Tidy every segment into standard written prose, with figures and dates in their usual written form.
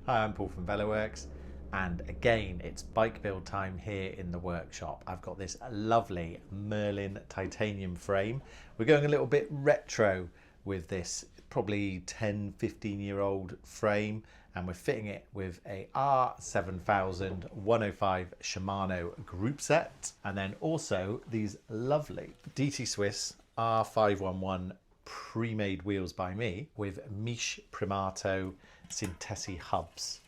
Hi, I'm Paul from Velo, and again it's bike build time here in the workshop. I've got this lovely Merlin titanium frame. We're going a little bit retro with this probably 10-15-year-old frame, and we're fitting it with a R7000 105 Shimano group set, and then also these lovely DT Swiss R511 pre-made wheels by me with Miche Primato Syntesi hubs.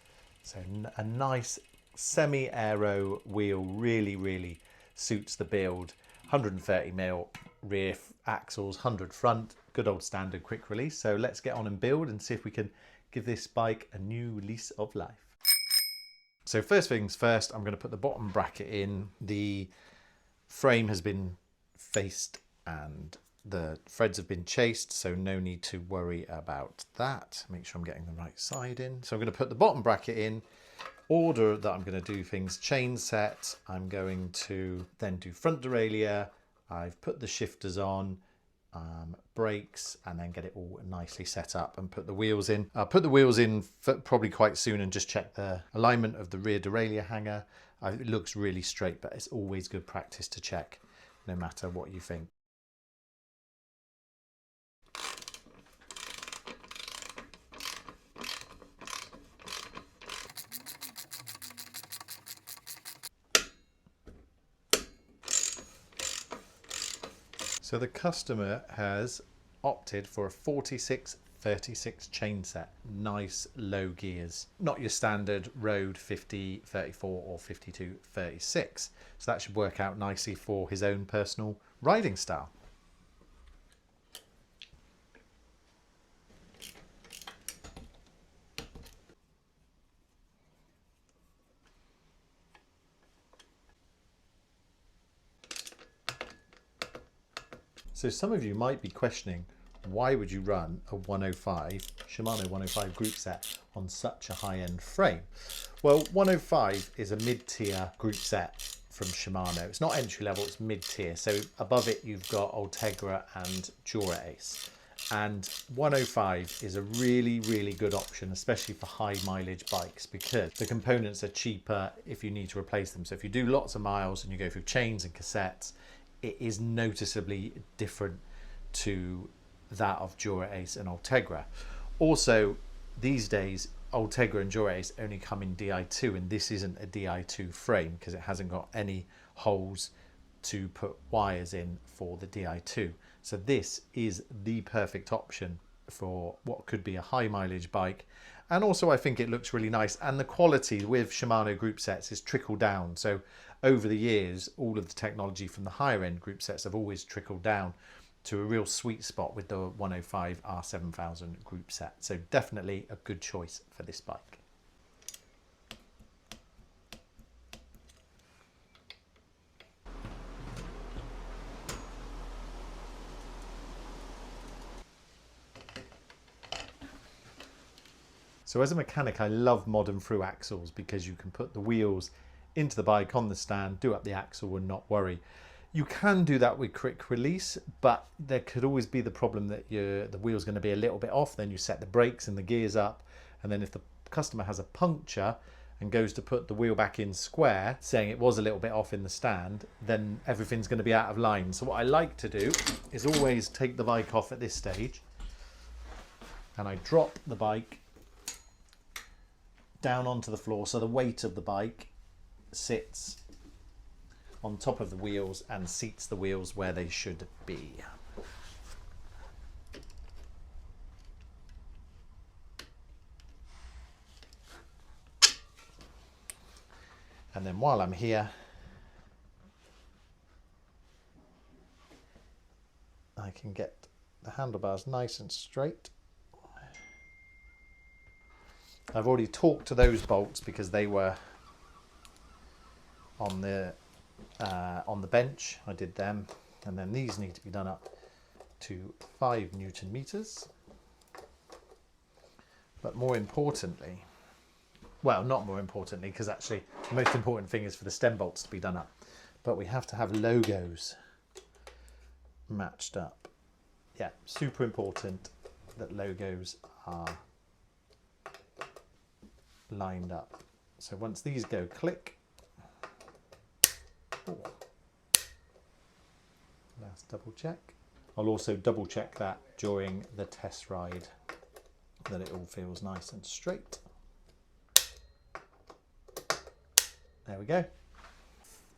So a nice semi-aero wheel really suits the build. 130mm rear axles, 100 front, good old standard quick release. So let's get on and build and see if we can give this bike a new lease of life. So first things first, I'm going to put the bottom bracket in. The frame has been faced and the threads have been chased, so no need to worry about that. Make sure I'm getting the right side in. So I'm going to put the bottom bracket in. Order that I'm going to do things: chain set, I'm going to then do front derailleur, I've put the shifters on, brakes, and then get it all nicely set up and put the wheels in. I'll put the wheels in probably quite soon and just check the alignment of the rear derailleur hanger. It looks really straight, but it's always good practice to check no matter what you think. So the customer has opted for a 46-36 chain set, nice low gears, not your standard road 50-34 or 52-36. So that should work out nicely for his own personal riding style. So some of you might be questioning, why would you run a Shimano 105 group set on such a high-end frame? Well, 105 is a mid-tier group set from Shimano. It's not entry level, it's mid-tier. So above it you've got Ultegra and Dura Ace. And 105 is a really good option, especially for high mileage bikes, because the components are cheaper if you need to replace them. So if you do lots of miles and you go through chains and cassettes, it is noticeably different to that of Dura Ace and Ultegra. Also, these days, Ultegra and Dura Ace only come in Di2, and this isn't a Di2 frame because it hasn't got any holes to put wires in for the Di2. So this is the perfect option for what could be a high mileage bike. And also I think it looks really nice, and the quality with Shimano group sets is trickled down. So over the years, all of the technology from the higher end group sets have always trickled down to a real sweet spot with the 105 R7000 group set. So definitely a good choice for this bike. So as a mechanic, I love modern through axles because you can put the wheels into the bike on the stand, do up the axle and not worry. You can do that with quick release, but there could always be the problem that the wheel's going to be a little bit off. Then you set the brakes and the gears up, and then if the customer has a puncture and goes to put the wheel back in square, saying it was a little bit off in the stand, then everything's going to be out of line. So what I like to do is always take the bike off at this stage, and I drop the bike down onto the floor so the weight of the bike sits on top of the wheels and seats the wheels where they should be. And then while I'm here, I can get the handlebars nice and straight. I've already torqued to those bolts because they were on the bench. I did them, and then these need to be done up to 5 Newton meters. But more importantly, well, not more importantly, because actually the most important thing is for the stem bolts to be done up, but we have to have logos matched up. Yeah, super important that logos are lined up. So once these go click, oh, last double check. I'll also double check that during the test ride that it all feels nice and straight. There we go.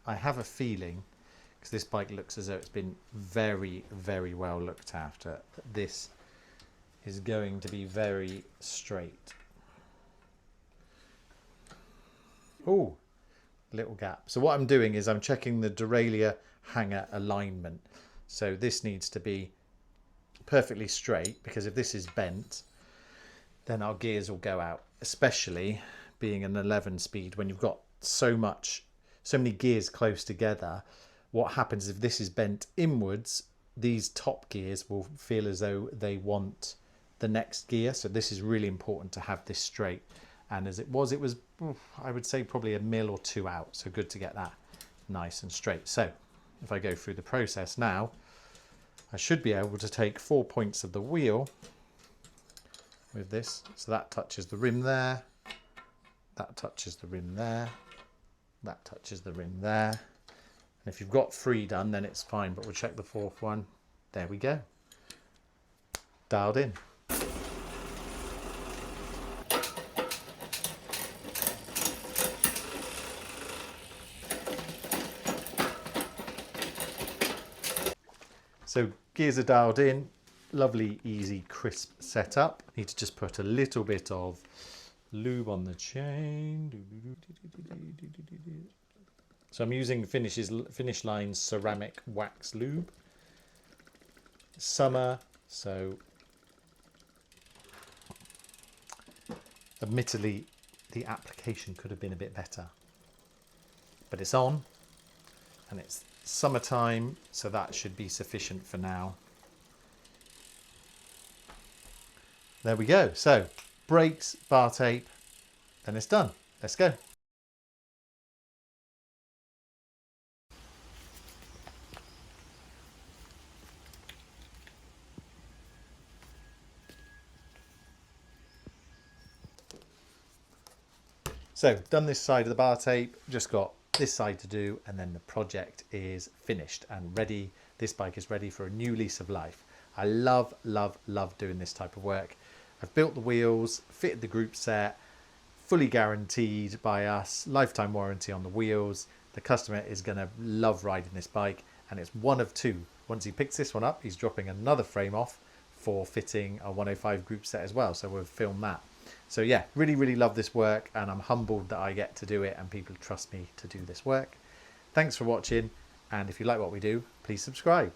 I have a feeling, because this bike looks as though it's been very, very well looked after, that this is going to be very straight. Oh, little gap. So what I'm doing is I'm checking the derailleur hanger alignment. So this needs to be perfectly straight, because if this is bent, then our gears will go out, especially being an 11 speed when you've got so many gears close together. What happens if this is bent inwards, these top gears will feel as though they want the next gear. So this is really important to have this straight. And as it was, I would say probably a mil or two out. So good to get that nice and straight. So if I go through the process now, I should be able to take 4 points of the wheel with this. So that touches the rim there, that touches the rim there, that touches the rim there. And if you've got 3 done, then it's fine, but we'll check the 4th one. There we go. Dialed in. So gears are dialed in, lovely, easy, crisp setup. Need to just put a little bit of lube on the chain. So I'm using Finish Line's ceramic wax lube. Summer, so admittedly the application could have been a bit better, but it's on and it's summertime, so that should be sufficient for now. There we go. So brakes, bar tape, then it's done. Let's go. So done this side of the bar tape, just got this side to do, and then the project is finished and ready. This bike is ready for a new lease of life. I love, love, love doing this type of work. I've built the wheels, fitted the group set, fully guaranteed by us, lifetime warranty on the wheels. The customer is going to love riding this bike, and it's one of 2. Once he picks this one up, he's dropping another frame off for fitting a 105 group set as well. So we'll film that. So yeah, really, really love this work, and I'm humbled that I get to do it and people trust me to do this work. Thanks for watching, and if you like what we do, please subscribe.